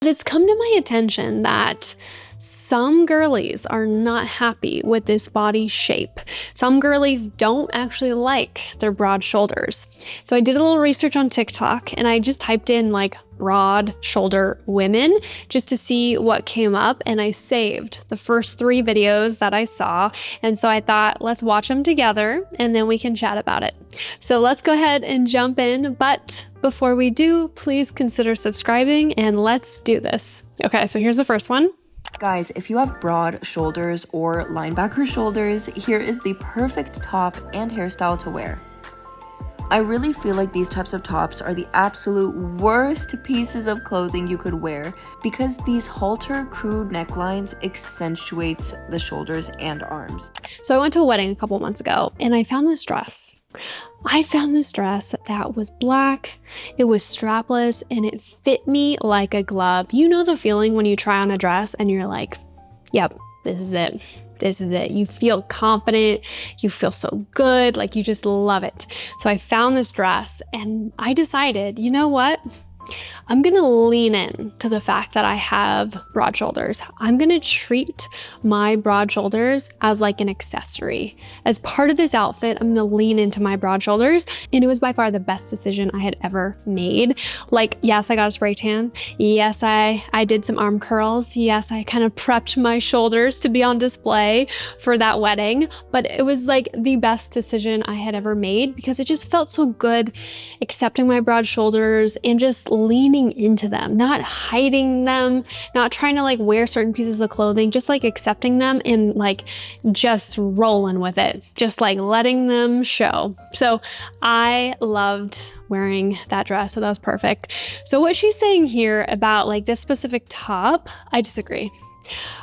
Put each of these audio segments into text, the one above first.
But it's come to my attention that some girlies are not happy with this body shape. Some girlies don't actually like their broad shoulders. So I did a little research on TikTok and I just typed in like broad shoulder women just to see what came up, and I saved the first 3 videos that I saw. And so I thought, let's watch them together and then we can chat about it. So let's go ahead and jump in. But before we do, please consider subscribing and let's do this. Okay, so here's the first one. Guys, if you have broad shoulders or linebacker shoulders, here is the perfect top and hairstyle to wear. I really feel like these types of tops are the absolute worst pieces of clothing you could wear because these halter crew necklines accentuates the shoulders and arms. So I went to a wedding a couple months ago and I found this dress. That was black, it was strapless, and it fit me like a glove. You know the feeling when you try on a dress and you're like, yep, this is it. This is it. You feel confident, you feel so good, like you just love it. So I found this dress and I decided, you know what? I'm gonna lean in to the fact that I have broad shoulders. I'm gonna treat my broad shoulders as like an accessory. As part of this outfit, I'm gonna lean into my broad shoulders, and it was by far the best decision I had ever made. Like, yes, I got a spray tan. Yes, I did some arm curls. Yes, I kind of prepped my shoulders to be on display for that wedding, but it was like the best decision I had ever made because it just felt so good accepting my broad shoulders and just leaning into them, not hiding them, not trying to like wear certain pieces of clothing, just like accepting them and like just rolling with it, just like letting them show. So I loved wearing that dress, so that was perfect. So what she's saying here about like this specific top, I disagree.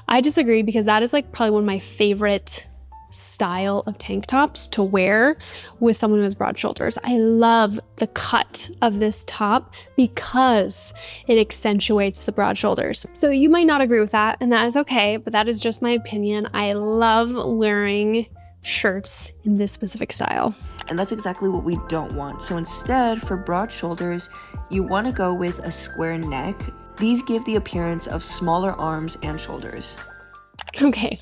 I disagree because that is like probably one of my favorite style of tank tops to wear with someone who has broad shoulders. I love the cut of this top because it accentuates the broad shoulders. So you might not agree with that, and that is okay, but that is just my opinion. I love wearing shirts in this specific style. And that's exactly what we don't want. So instead, for broad shoulders, you want to go with a square neck. These give the appearance of smaller arms and shoulders. Okay,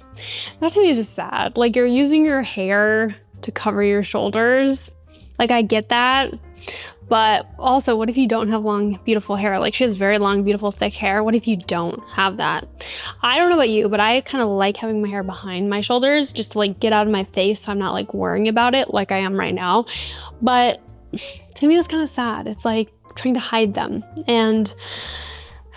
that to me is just sad. Like, you're using your hair to cover your shoulders. Like, I get that, but also, what if you don't have long, beautiful hair? Like, she has very long, beautiful, thick hair. What if you don't have that? I don't know about you, but I kind of like having my hair behind my shoulders just to like get out of my face so I'm not like worrying about it like I am right now. But to me, that's kind of sad. It's like trying to hide them. And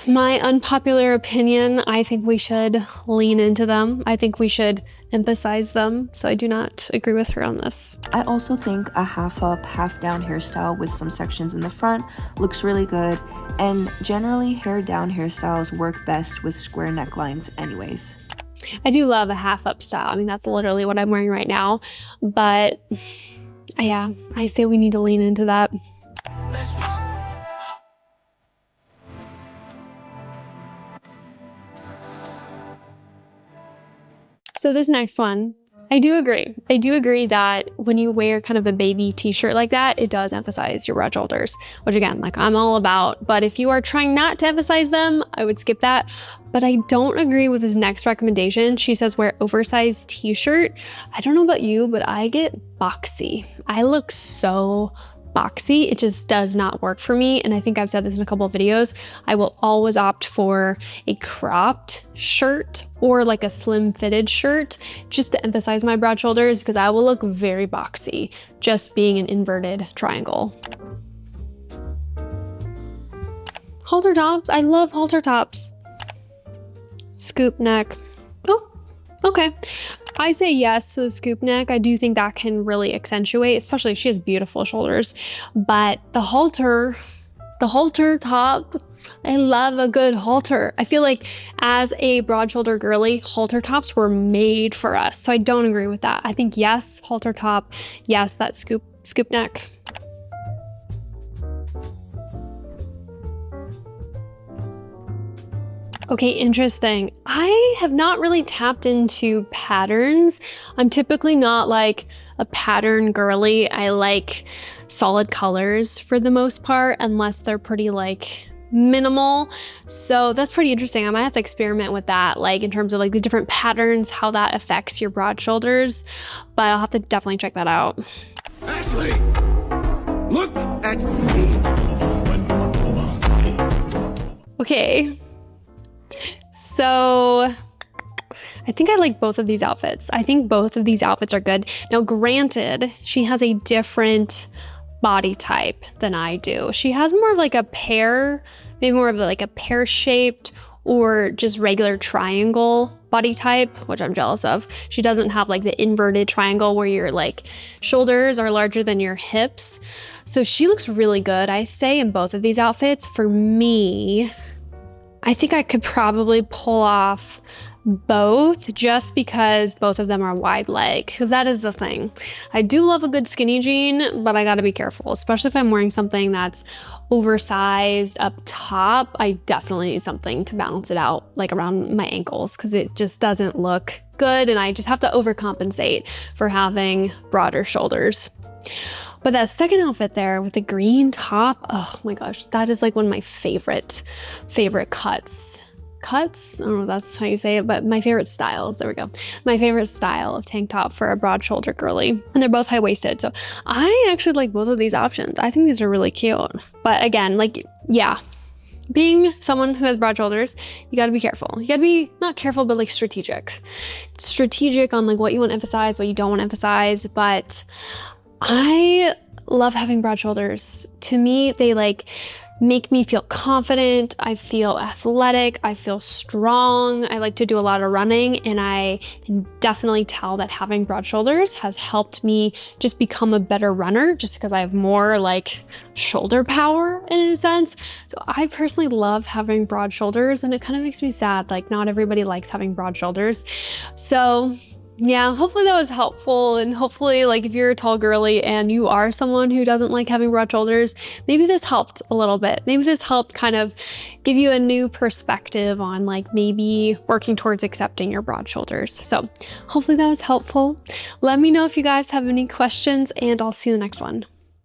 my unpopular opinion, I think we should lean into them. I think we should emphasize them. So I do not agree with her on this. I also think a half up, half down hairstyle with some sections in the front looks really good. And generally, hair down hairstyles work best with square necklines anyways. I do love a half up style. I mean, that's literally what I'm wearing right now. But yeah, I say we need to lean into that. So this next one, I do agree. I do agree that when you wear kind of a baby t-shirt like that, it does emphasize your broad shoulders, which again, like I'm all about. But if you are trying not to emphasize them, I would skip that. But I don't agree with his next recommendation. She says wear oversized t-shirt. I don't know about you, but I get boxy. I look so boxy. It just does not work for me. And I think I've said this in a couple of videos. I will always opt for a cropped shirt or like a slim fitted shirt just to emphasize my broad shoulders because I will look very boxy just being an inverted triangle. Halter tops. I love halter tops. Scoop neck. Oh, okay. I say yes to the scoop neck. I do think that can really accentuate, especially if she has beautiful shoulders. But the halter top, I love a good halter. I feel like as a broad shoulder girly, halter tops were made for us. So I don't agree with that. I think yes, halter top, yes, that scoop neck. Okay, interesting. I have not really tapped into patterns. I'm typically not like a pattern girly. I like solid colors for the most part, unless they're pretty like minimal. So that's pretty interesting. I might have to experiment with that, like in terms of like the different patterns, how that affects your broad shoulders, but I'll have to definitely check that out. Ashley, look at me. Okay, so I think I like both of these outfits. I think both of these outfits are good. Now, granted, she has a different body type than I do. She has more of like a pear, maybe more of like a pear-shaped or just regular triangle body type, which I'm jealous of. She doesn't have like the inverted triangle where your like shoulders are larger than your hips. So she looks really good, I say, in both of these outfits. For me, I think I could probably pull off both just because both of them are wide leg, because that is the thing. I do love a good skinny jean, but I gotta be careful, especially if I'm wearing something that's oversized up top. I definitely need something to balance it out, like around my ankles, because it just doesn't look good and I just have to overcompensate for having broader shoulders. But that second outfit there with the green top, oh my gosh, that is like one of my favorite cuts. I don't know if that's how you say it, but my favorite styles, there we go. My favorite style of tank top for a broad shoulder girly. And they're both high waisted. So I actually like both of these options. I think these are really cute. But again, like, yeah, being someone who has broad shoulders, you gotta be careful. You gotta be not careful, but like strategic. Strategic on like what you want to emphasize, what you don't want to emphasize. But I love having broad shoulders. To me, they like make me feel confident. I feel athletic. I feel strong. I like to do a lot of running, and I can definitely tell that having broad shoulders has helped me just become a better runner, just because I have more like shoulder power in a sense. So I personally love having broad shoulders, and it kind of makes me sad. Like not everybody likes having broad shoulders. So yeah, hopefully that was helpful, and hopefully like if you're a tall girly and you are someone who doesn't like having broad shoulders, maybe this helped a little bit. Maybe this helped kind of give you a new perspective on like maybe working towards accepting your broad shoulders. So hopefully that was helpful. Let me know if you guys have any questions, and I'll see you in the next one.